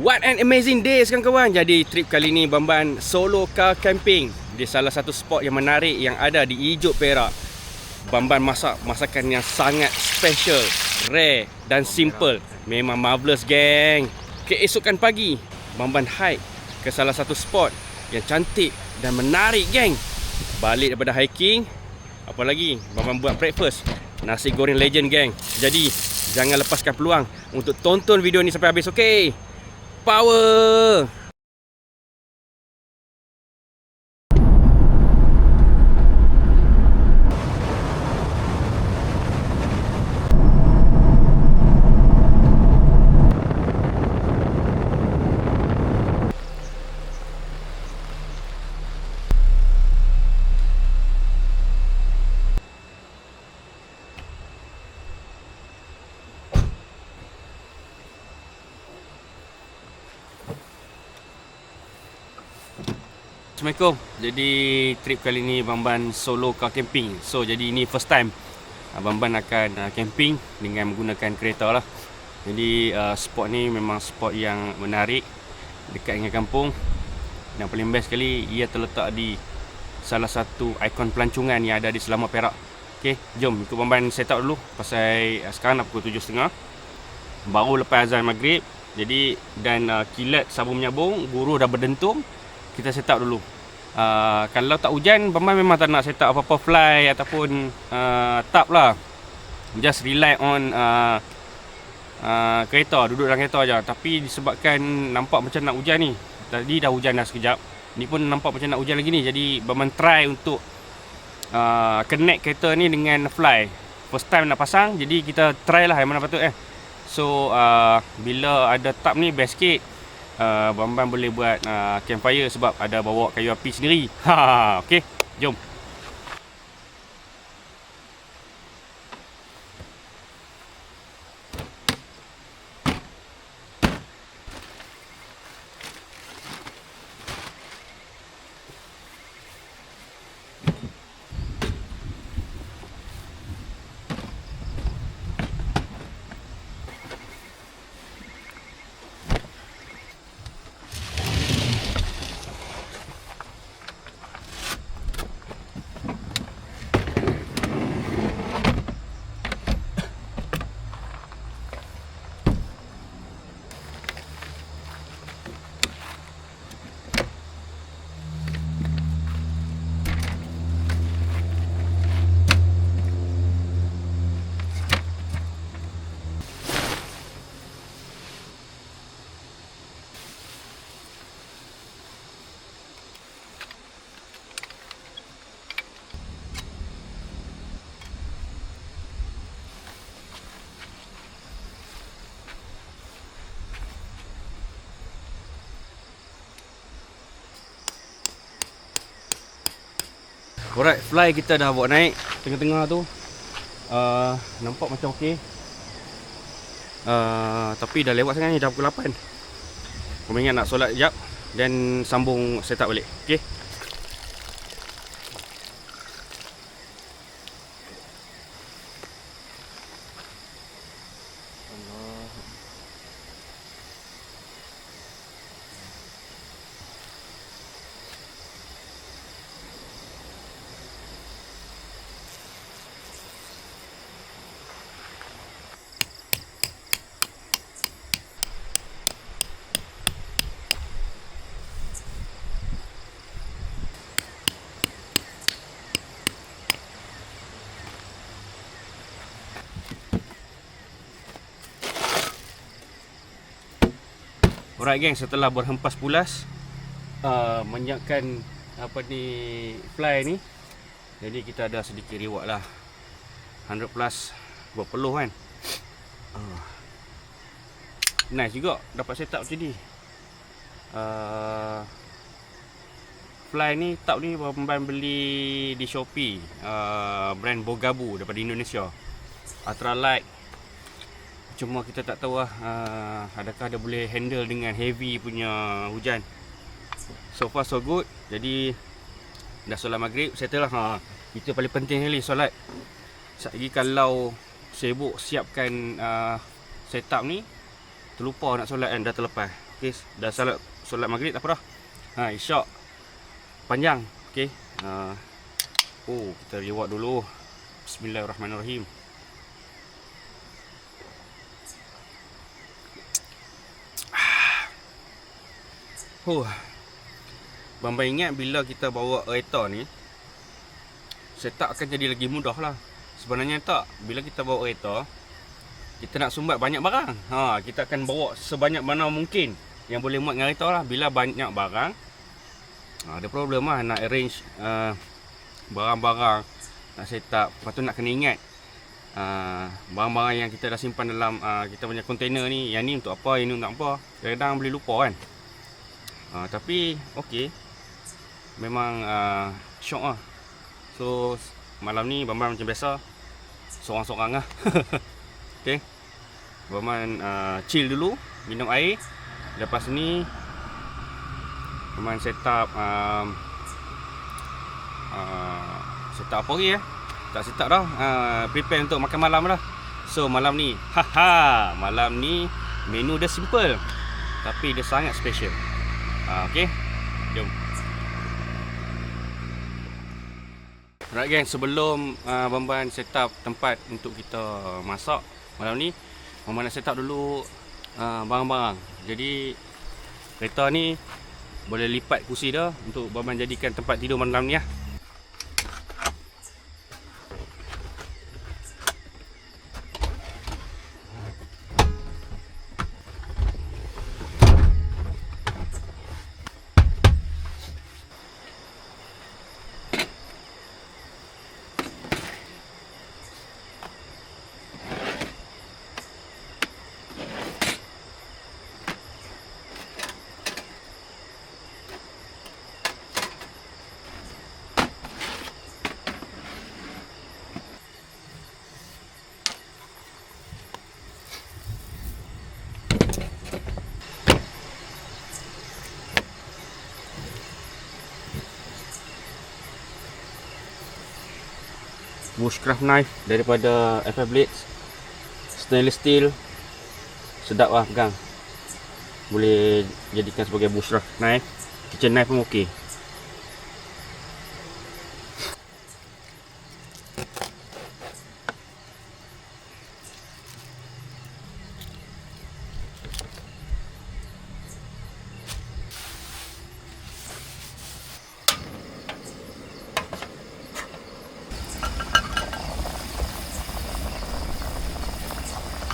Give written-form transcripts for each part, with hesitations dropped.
What an amazing day kawan-kawan. Jadi trip kali ni Bamban solo car camping di salah satu spot yang menarik yang ada di Ijuk Perak. Bamban masak masakan yang sangat special, rare dan simple. Memang marvelous geng. Keesokan pagi Bamban hike ke salah satu spot yang cantik dan menarik geng. Balik daripada hiking, apa lagi? Bamban buat breakfast, nasi goreng legend geng. Jadi jangan lepaskan peluang untuk tonton video ni sampai habis, okey? Power! Assalamualaikum. Jadi trip kali ni Bamban solo car camping. So jadi ini first time Bamban akan camping dengan menggunakan kereta lah. Jadi spot ni memang spot yang menarik, dekat dengan kampung. Dan paling best sekali, ia terletak di salah satu ikon pelancongan yang ada di Selamat Perak. Okay, jom ikut Bamban set up dulu. Pasal sekarang dah pukul 7.30, baru lepas azan maghrib. Jadi dan kilat sabung menyambung, buruh dah berdentum. Kita set up dulu. Kalau tak hujan, Bamban memang tak nak set up apa-apa fly ataupun tarp lah. Just rely on kereta, duduk dalam kereta aja. Tapi disebabkan nampak macam nak hujan ni, tadi dah hujan dah sekejap, ni pun nampak macam nak hujan lagi ni. Jadi Bamban try untuk connect kereta ni dengan fly. First time nak pasang, jadi kita try lah yang mana patut So bila ada tarp ni best sikit. Bamban boleh buat campfire sebab ada bawa kayu api sendiri. Okey, jom. Alright, fly kita dah bawa naik tengah-tengah tu. Nampak macam okey. Tapi dah lewat sangat ni, dah pukul 8. Kau ingat nak solat sekejap dan sambung setup balik. Okey. Alright geng, setelah berhempas pulas menyiapkan apa ni fly ni, jadi kita ada sedikit reward lah. 100 plus berpeluh kan. Nice juga dapat setup macam ni. Fly ni, tarp ni Bamban beli di Shopee, brand Bogabu daripada Indonesia, ultralight. Cuma kita tak tahu lah adakah dia boleh handle dengan heavy punya hujan. So far so good. Jadi dah solat maghrib, settle lah. Itu paling penting sekali, solat. Sekejap lagi kalau sibuk siapkan setup ni, terlupa nak solat kan, dah terlepas. Okay, dah solat maghrib tak apa dah. Isyak panjang. Okay. Kita reward dulu. Bismillahirrahmanirrahim. Bamba ingat bila kita bawa kereta ni, setup akan jadi lagi mudah lah. Sebenarnya tak. Bila kita bawa kereta, kita nak sumbat banyak barang. Kita akan bawa sebanyak mana mungkin yang boleh muat dengan kereta lah. Bila banyak barang, ada problem lah nak arrange barang-barang, nak setup. Lepas tu nak kena ingat barang-barang yang kita dah simpan dalam kita punya kontainer ni, yang ni untuk apa, yang ni untuk apa. Kadang-kadang boleh lupa kan. Tapi okey, memang syok lah. So malam ni Bamban macam biasa, sorang-sorang lah. Okay, Bamban chill dulu, minum air. Lepas ni Bamban set up setup apa lagi tak setup dah, prepare untuk makan malam dah. So malam ni, malam ni menu dia simple tapi dia sangat special. Okay, jom. Alright gang, sebelum Bamban set up tempat untuk kita masak malam ni, Bamban nak set up dulu barang-barang. Jadi kereta ni boleh lipat kursi dah untuk Bamban jadikan tempat tidur malam ni lah. Bushcraft knife daripada FF Blades, stainless steel, sedap lah pegang. Boleh jadikan sebagai bushcraft knife, kitchen knife pun okey.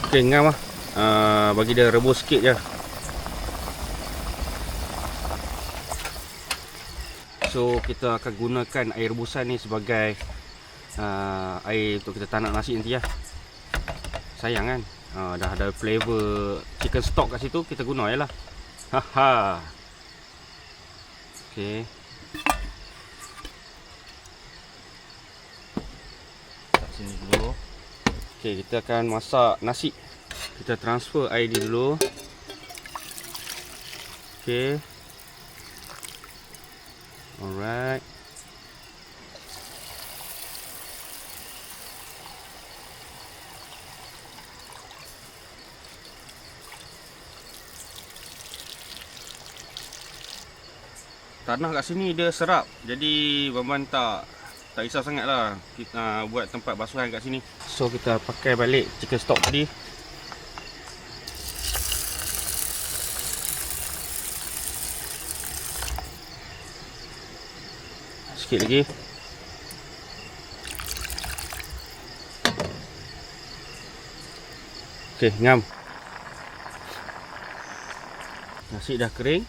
Okay, ngam lah. Bagi dia rebus sikit je. So kita akan gunakan air rebusan ni sebagai air untuk kita tanak nasi nanti lah. Sayang kan, dah ada flavor chicken stock kat situ, kita guna je lah. Okay, kat sini dulu. Okay, kita akan masak nasi. Kita transfer air dia dulu. Okay, alright. Tanah kat sini dia serap, jadi Bamban tak risau sangat lah kita buat tempat basuhan kat sini. So kita pakai balik chicken stock tadi. Sikit lagi. Okay, ngam. Nasi dah kering.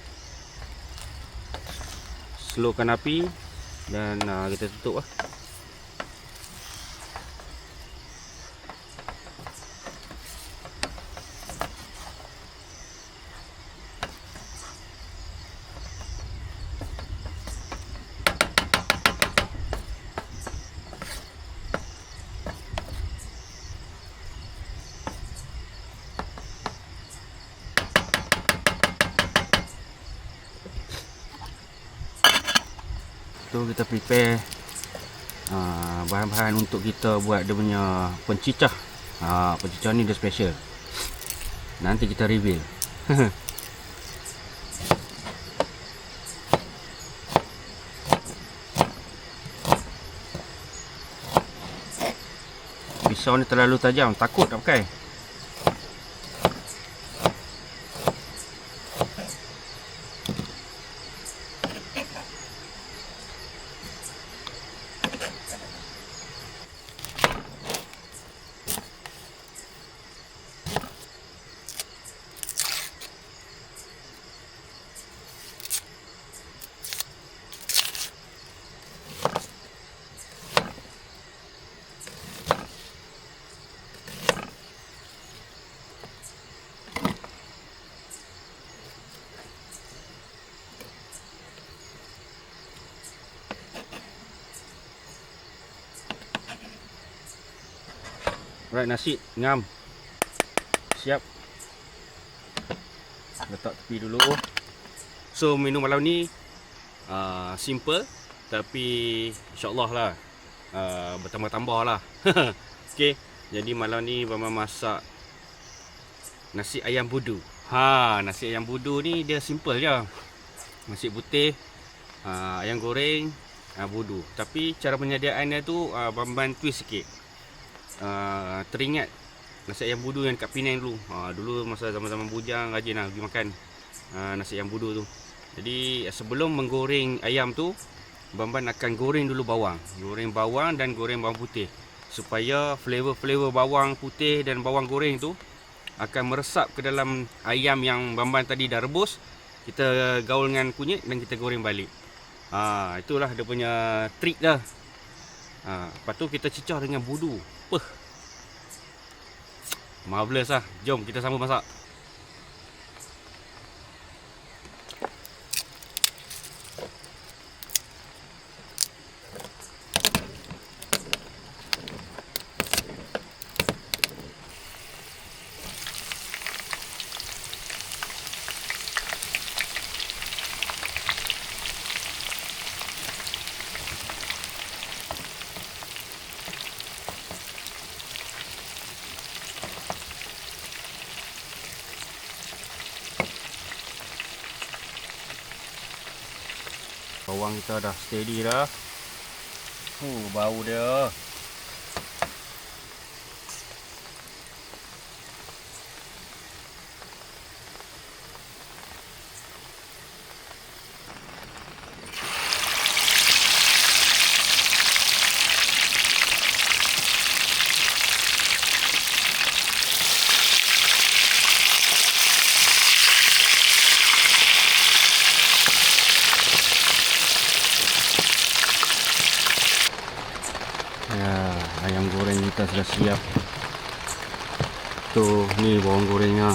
Slowkan api dan kita tutup lah. Tu kita prepare bahan-bahan untuk kita buat dia punya pencicah. Pencicah ni dia special. Nanti kita reveal. pisau ni terlalu tajam, takut tak pakai. Right, nasi ngam. Siap. Letak tepi dulu. So menu malam ni simple tapi insyaAllah lah bertambah-tambah lah. Okay, jadi malam ni Bambang masak nasi ayam budu. Nasi ayam budu ni dia simple je. Nasi putih, ayam goreng, budu. Tapi cara penyediaannya tu Bambang twist sikit. Teringat nasi ayam budu yang dekat Penang dulu. Dulu masa zaman-zaman bujang rajin lah pergi makan nasi ayam budu tu. Jadi sebelum menggoreng ayam tu, Bambang akan goreng dulu bawang. Goreng bawang dan goreng bawang putih, supaya flavor-flavor bawang putih dan bawang goreng tu akan meresap ke dalam ayam yang Bambang tadi dah rebus. Kita gaul dengan kunyit dan kita goreng balik. Itulah dia punya trik dah. Lepas tu kita cicah dengan budu. Marvelous lah. Jom kita sambung masak. Bawang kita dah steady dah. Bau dia. Ayam goreng kita sudah siap. Tuh, ni bawang gorengnya.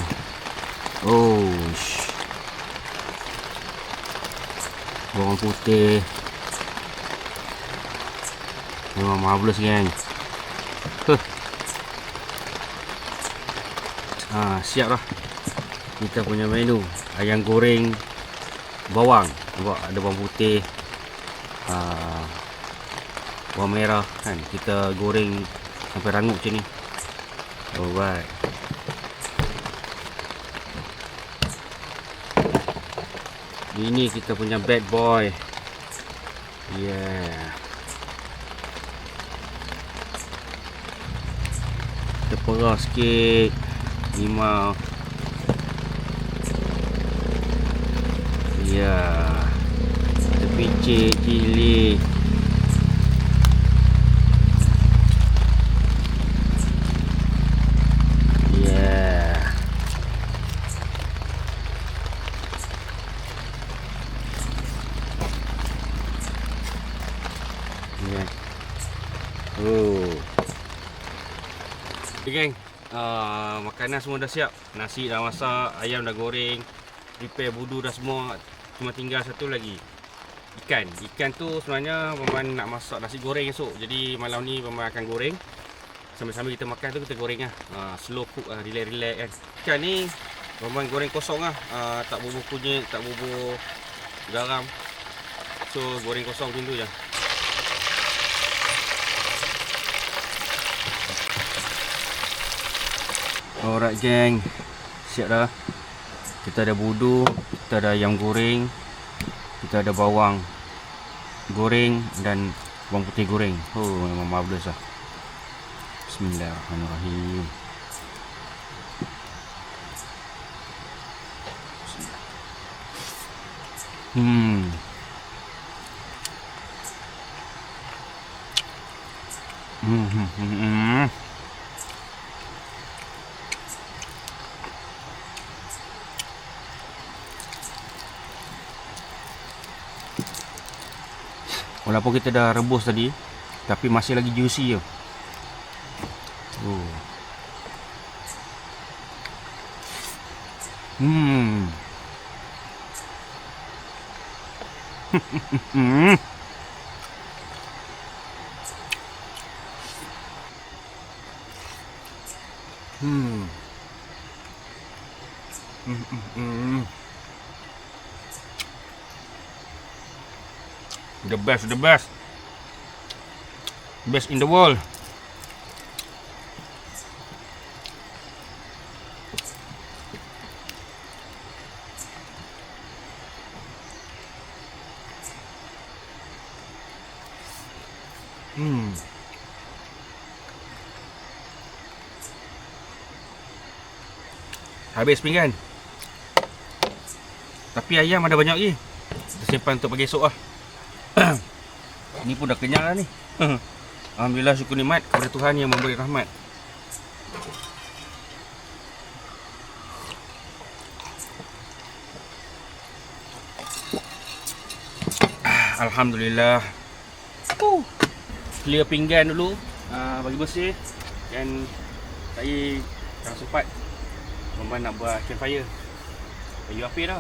Bawang putih. Memang marvelous, geng. Siap lah kita punya menu ayam goreng bawang. Nampak ada bawang putih, bawang merah kan, kita goreng sampai rangup macam ni. Alright. Ini kita punya bad boy. Yeah. Kita perah sikit. Limau. Yeah. Kita picit cili. Okay, geng, makanan semua dah siap. Nasi dah masak, ayam dah goreng, prepare budu dah semua. Cuma tinggal satu lagi, ikan. Ikan tu sebenarnya Bambang nak masak nasi goreng esok. Jadi malam ni Bambang akan goreng. Sambil-sambil kita makan tu kita goreng lah. Slow cook lah, relax-relax kan. Ikan ni Bambang goreng kosong lah. Tak bubur kunyit, tak bubur garam. So goreng kosong macam tu je. Alright, geng, siap dah. Kita ada budu, kita ada ayam goreng, kita ada bawang goreng dan bawang putih goreng. Memang marvelous lah. Bismillahirrahmanirrahim. Hmm. Walaupun kita dah rebus tadi, tapi masih lagi juicy je. Oh. Hmm. The best, the best. Best in the world. Habis pinggan. Tapi ayam ada banyak lagi. Kita simpan untuk pagi esok lah. Ni pun dah kenyang lah ni. Alhamdulillah, syukur nikmat kepada Tuhan yang memberi rahmat. Alhamdulillah. Clear pinggan dulu, bagi bersih. Dan saya dah sempat Mama nak buat campfire. Kayu api dah.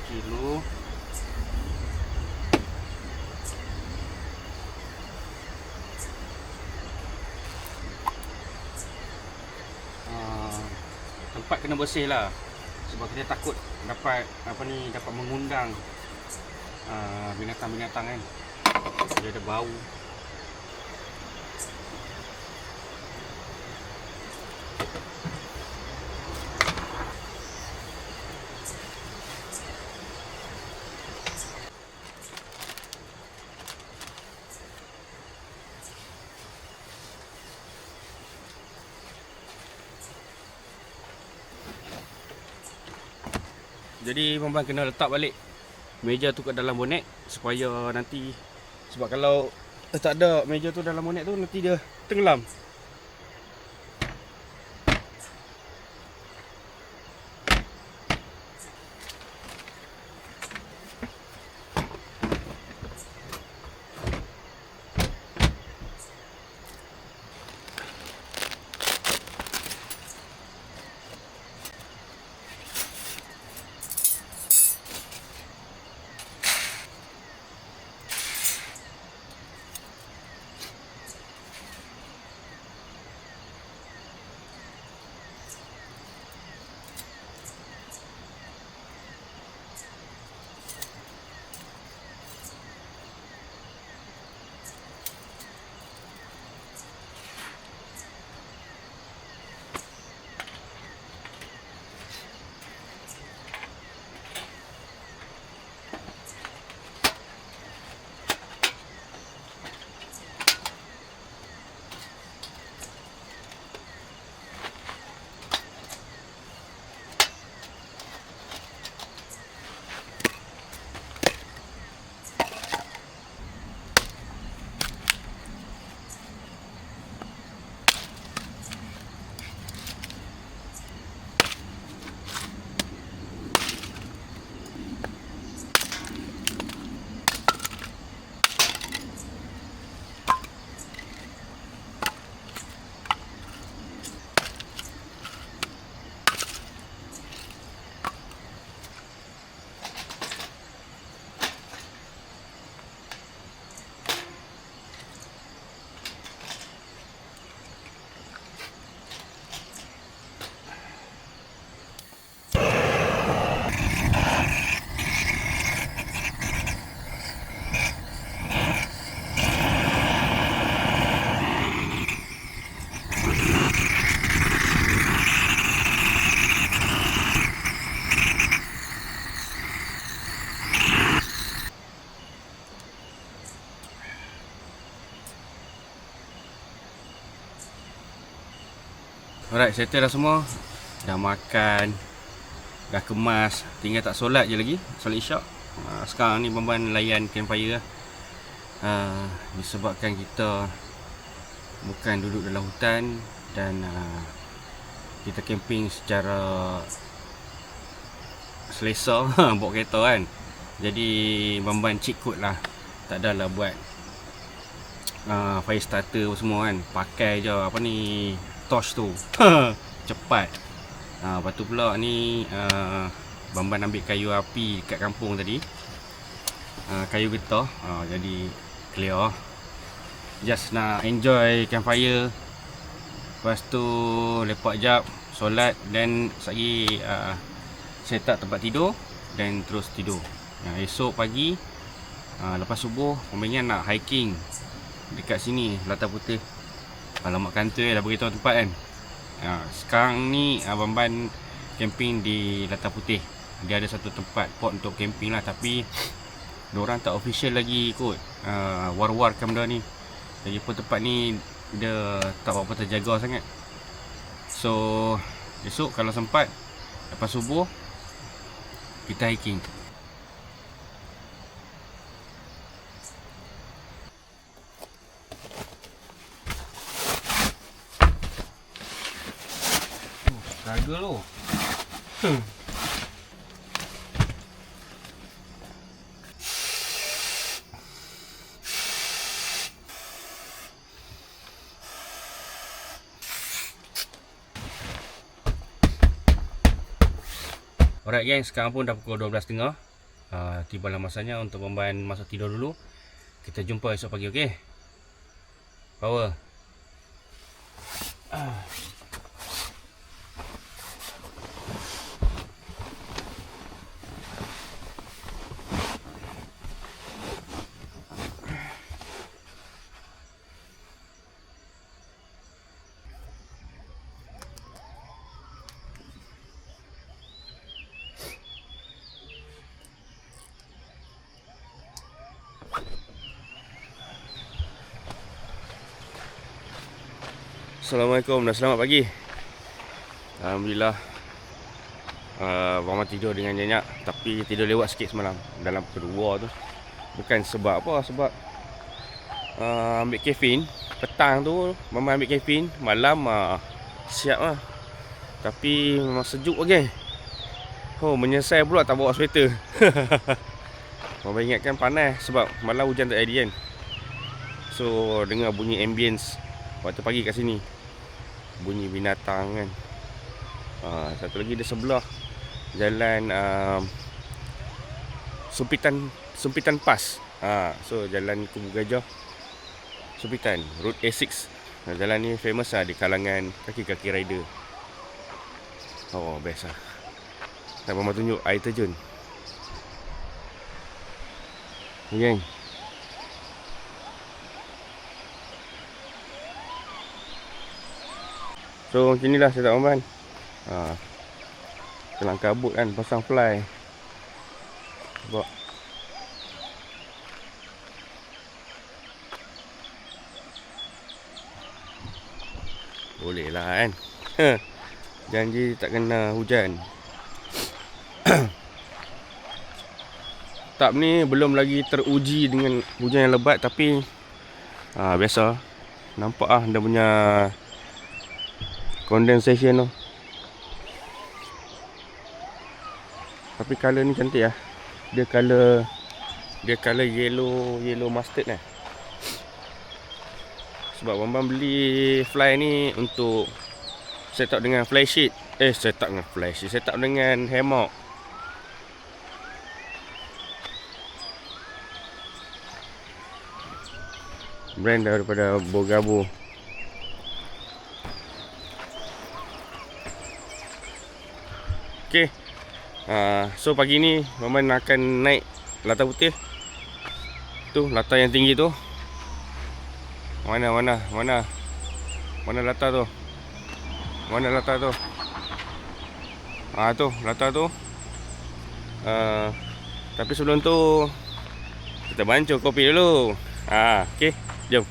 Dulu. Tempat kena bersih lah. Sebab kita takut dapat dapat mengundang binatang-binatang kan. Dia ada bau. Jadi Bambang kena letak balik meja tu kat dalam bonet supaya nanti, sebab kalau tak ada meja tu dalam bonet tu nanti dia tenggelam. Alright, settle dah semua. Dah makan, dah kemas, tinggal tak solat je lagi, solat isyak. Sekarang ni Bamban layan campfire lah. Disebabkan kita bukan duduk dalam hutan dan kita camping secara selesa bawa kereta kan. Jadi Bamban cheat code lah. Tak adalah buat fire starter semua kan. Pakai je apa ni, torch tu. Cepat. Lepas tu pula ni Bamban ambil kayu api dekat kampung tadi. Kayu getah. Jadi clear. Just nak enjoy campfire. Lepas tu lepak jap, solat dan sekali set up tempat tidur dan terus tidur. Esok pagi lepas subuh Bamban nak hiking dekat sini, Latar Putih. Alamat kantor dah beritahu tempat kan. Sekarang ni Bamban camping di Latar Putih. Dia ada satu tempat pot untuk camping lah, tapi diorang tak official lagi kot. War-war kamera ni. Lagipun tempat ni dia tak apa terjaga sangat. So esok kalau sempat lepas subuh kita hiking. Struggle tu. Alright gang, sekarang pun dah pukul 12.30. Tibalah masanya untuk Bamban masuk tidur dulu. Kita jumpa esok pagi, okey? Power. Assalamualaikum dan selamat pagi. Alhamdulillah Bamban tidur dengan nyenyak, tapi tidur lewat sikit semalam dalam kedua tu. Bukan sebab apa, sebab ambil kafein. Petang tu Bamban ambil kafein, malam siap lah. Tapi memang sejuk lagi. Menyesal pula tak bawa sweater. Bamban ingatkan panas sebab malam hujan tak jadi kan. So dengar bunyi ambience waktu pagi kat sini, bunyi binatang kan. Satu lagi di sebelah jalan Sumpitan Pas. So jalan Kubu Gajah Sumpitan, Route A6. Jalan ni famous lah di kalangan kaki-kaki rider. Best lah. Tak Bamban tunjuk air terjun. Geng, so macam inilah setup Bamban. Kelang kabut kan, pasang fly. Nampak? Boleh lah kan. Janji tak kena hujan. Setup ni belum lagi teruji dengan hujan yang lebat, tapi biasa. Nampak lah dia punya condensation tu. Tapi color ni cantik lah. Dia color yellow mustard lah. Sebab Bamban beli fly ni untuk setup dengan fly sheet. Setup dengan hammock. Brand daripada Bogabo. Okay. So pagi ni Bamban akan naik Latar Putih. Tu latar yang tinggi tu. Mana latar tu? Mana latar tu? Tu latar tu. Tapi sebelum tu kita bancuh kopi dulu. Okay, jom.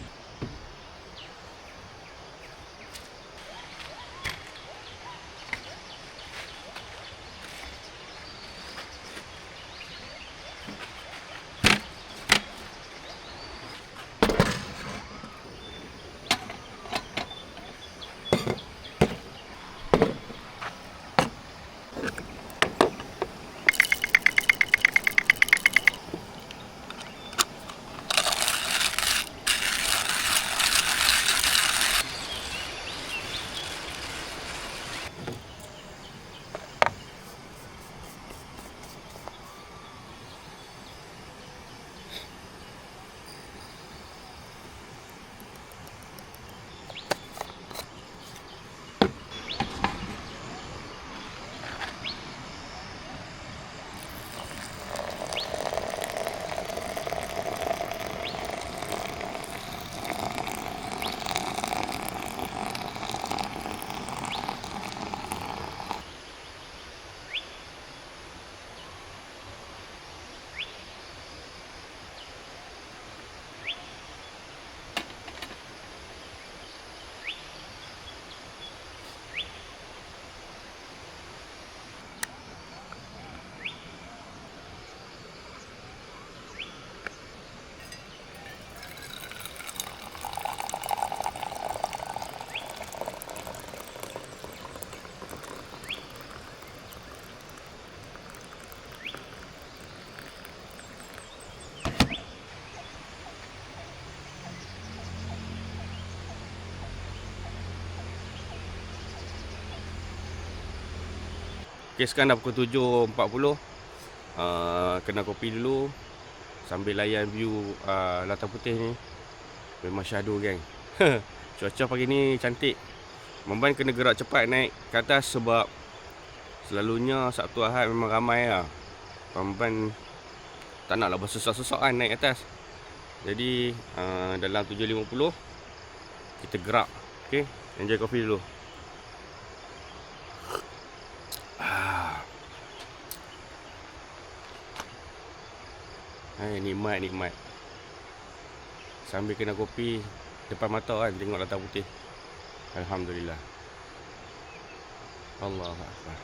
Okay, sekarang dah pukul 7.40. Kena kopi dulu sambil layan view Latar Putih ni. Memang syahdu geng. Cuaca pagi ni cantik. Mamban kena gerak cepat naik ke atas sebab selalunya Sabtu Ahad memang ramai lah. Mamban tak nak lah bersesak-sesak kan naik atas. Jadi dalam 7.50 kita gerak. Okay, enjoy kopi dulu. Nikmat. Sambil kena kopi depan mata kan, tengok Latar Putih. Alhamdulillah. Allahu Akbar.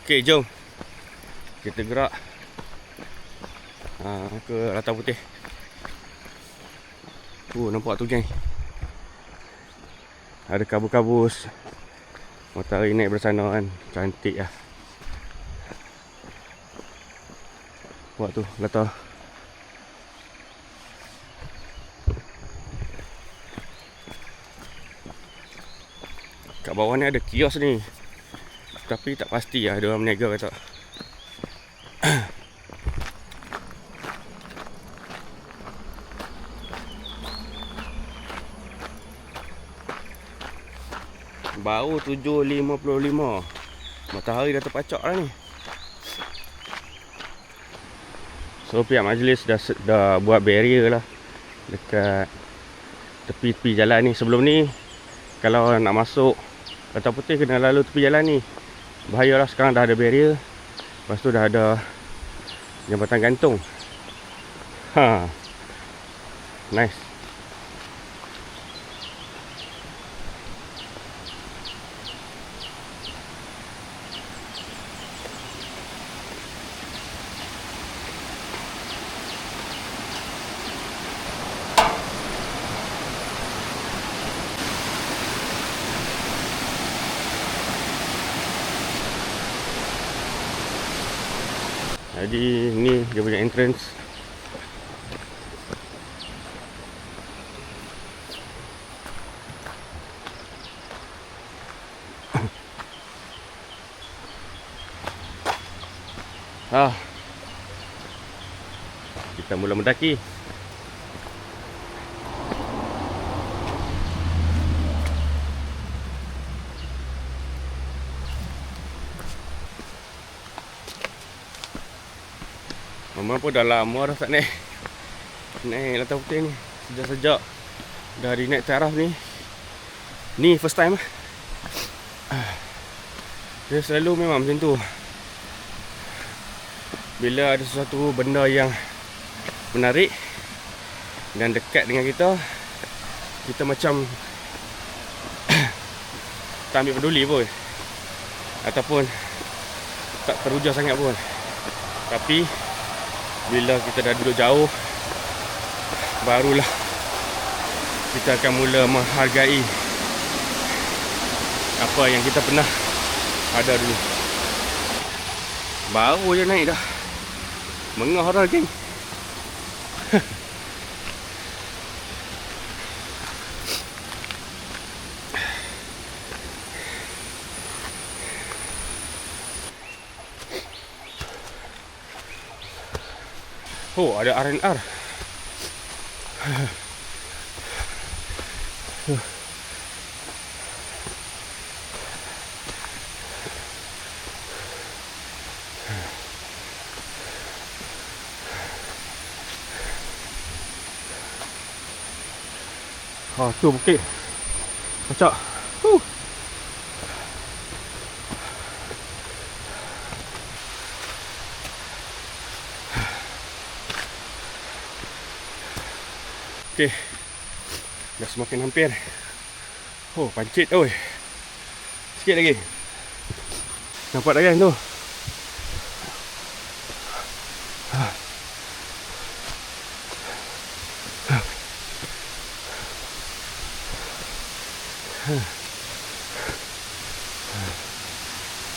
Okay, jom kita gerak ke Latar Putih. Nampak tu geng, ada kabus-kabus, matahari naik bersana kan, cantik lah. Nampak tu latar. Kat bawah ni ada kios ni, tapi tak pasti lah ada orang berniaga ke tak. Baru 7.55. Matahari dah terpacak lah ni. So pihak majlis dah buat barrier lah dekat tepi-tepi jalan ni. Sebelum ni kalau nak masuk Latar Putih kena lalu tepi jalan ni. Bahayalah, sekarang dah ada barrier. Lepas tu dah ada jambatan gantung. Nice. Jadi ni dia punya entrance. Kita mula mendaki. Mama pun dah lama dah tak naik Latar Putih ni. Sejak dari naik taraf ni, ni first time. Dia selalu memang macam tu. Bila ada sesuatu benda yang menarik dan dekat dengan kita, kita macam tak ambil peduli pun, ataupun tak teruja sangat pun. Tapi bila kita dah duduk jauh, barulah kita akan mula menghargai apa yang kita pernah ada dulu. Baru je naik dah mengah dah geng. Oh, ada R&R. Oh, tu bukit. Kocak. Okey. Dah semakin hampir. Oh, pancit oi. Sikit lagi. Nampak tak kan tu?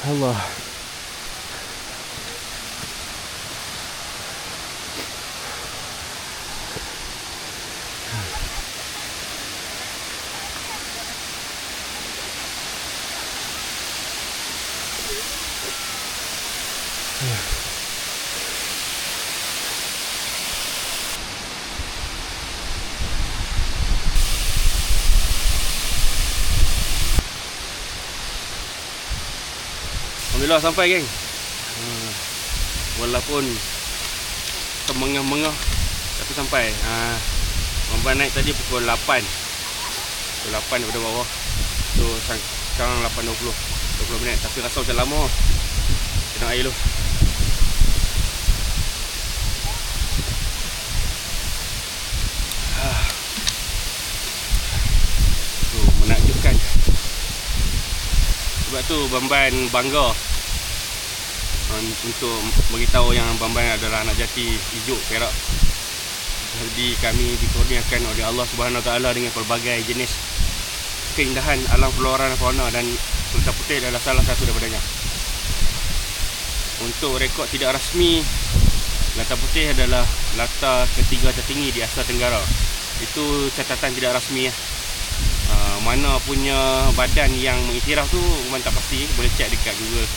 Allah. Alhamdulillah sampai geng. Walaupun termengah-mengah tapi sampai. Mamban naik tadi pukul 8. Pukul 8 daripada bawah. So sekarang 8.20. 20 minit tapi rasa macam lama. Kena air dulu. Menakjubkan. Sebab tu Bamban bangga untuk beritahu yang Bamban adalah anak jati Ijuk Perak. Jadi kami dikurniakan oleh Allah Subhanahu Wa Taala dengan pelbagai jenis keindahan alam flora dan fauna, dan Selatan Putih adalah salah satu daripadanya. Untuk rekod tidak rasmi, Selatan Putih adalah latar ketiga tertinggi di Asia Tenggara. Itu catatan tidak rasmi ya. Mana punya badan yang mengiktiraf tu memang tak pasti, boleh cek dekat Google.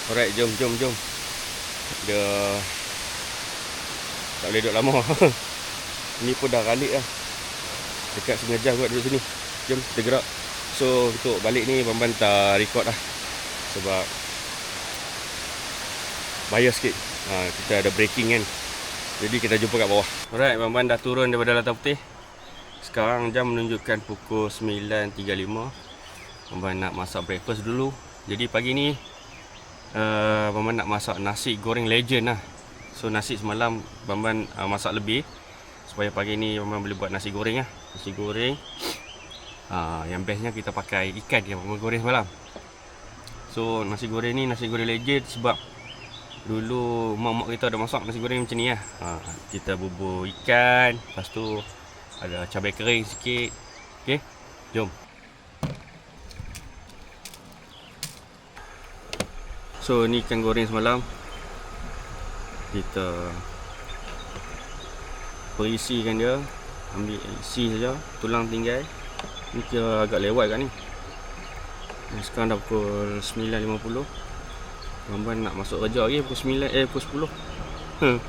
Alright, jom. Dia tak boleh duduk lama. Ni pun dah balik lah. Dekat setengah jam kot duduk sini. Jom kita gerak. So untuk balik ni Bamban tak record lah, sebab bahaya sikit. Kita ada breaking kan. Jadi kita jumpa kat bawah. Alright, Bamban dah turun daripada Selatan Putih. Sekarang jam menunjukkan pukul 9.35. Bamban nak masak breakfast dulu. Jadi pagi ni Bamban nak masak nasi goreng legend lah. So nasi semalam Bamban masak lebih, supaya pagi ni Bamban boleh buat nasi goreng lah. Nasi goreng yang bestnya kita pakai ikan yang Bamban goreng semalam. So nasi goreng ni nasi goreng legend sebab dulu mak-mak kita ada masak nasi goreng macam ni lah. Kita bubur ikan, lepas tu ada cabai kering sikit. Okay, jom. So ni ikan goreng semalam. Kita perisikan dia, ambil isi saja, tulang tinggal. Ni kira agak lewat kat ni. Sekarang dah pukul 9.50. Bamban nak masuk kerja lagi pukul 10.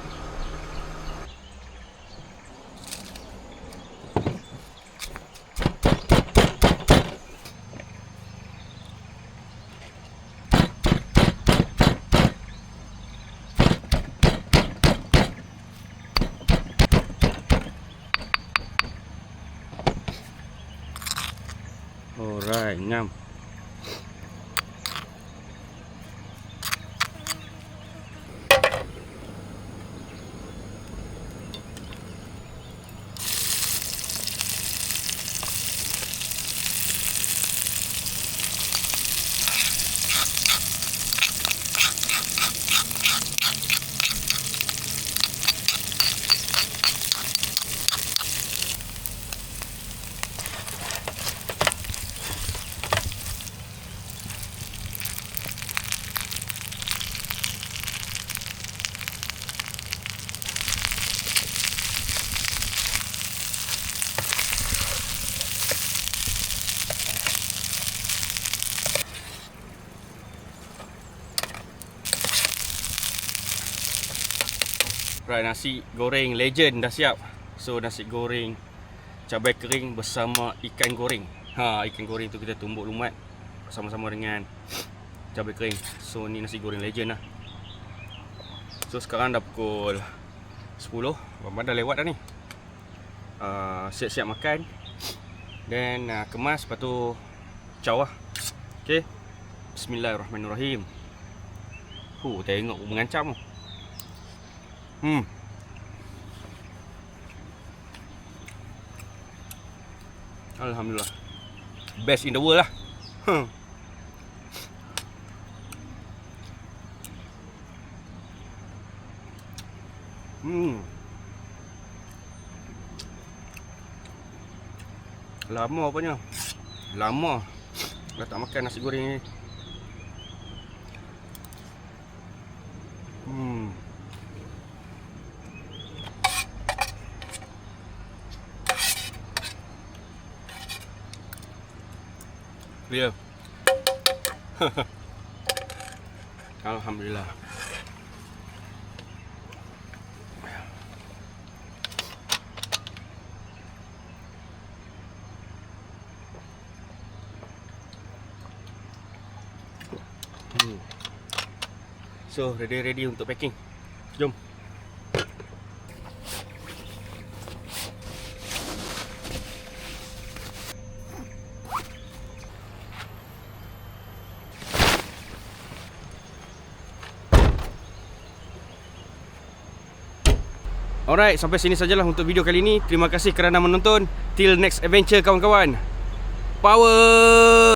Alright, ngam. Right, nasi goreng legend dah siap. So nasi goreng cabai kering bersama ikan goreng. Ikan goreng tu kita tumbuk lumat sama-sama dengan cabai kering. So ni nasi goreng legend lah. So sekarang dah pukul 10. Abang dah lewat dah ni. Siap-siap makan. Dan kemas, lepas tu caw lah. Okay, bismillahirrahmanirrahim. Tengok mengancam tu. Alhamdulillah, best in the world lah. Lama apanya. Lama dah tak makan nasi goreng ni. Clear. Alhamdulillah. So ready untuk packing. Jom. Alright, sampai sini sajalah untuk video kali ini. Terima kasih kerana menonton. Till next adventure kawan-kawan. Power!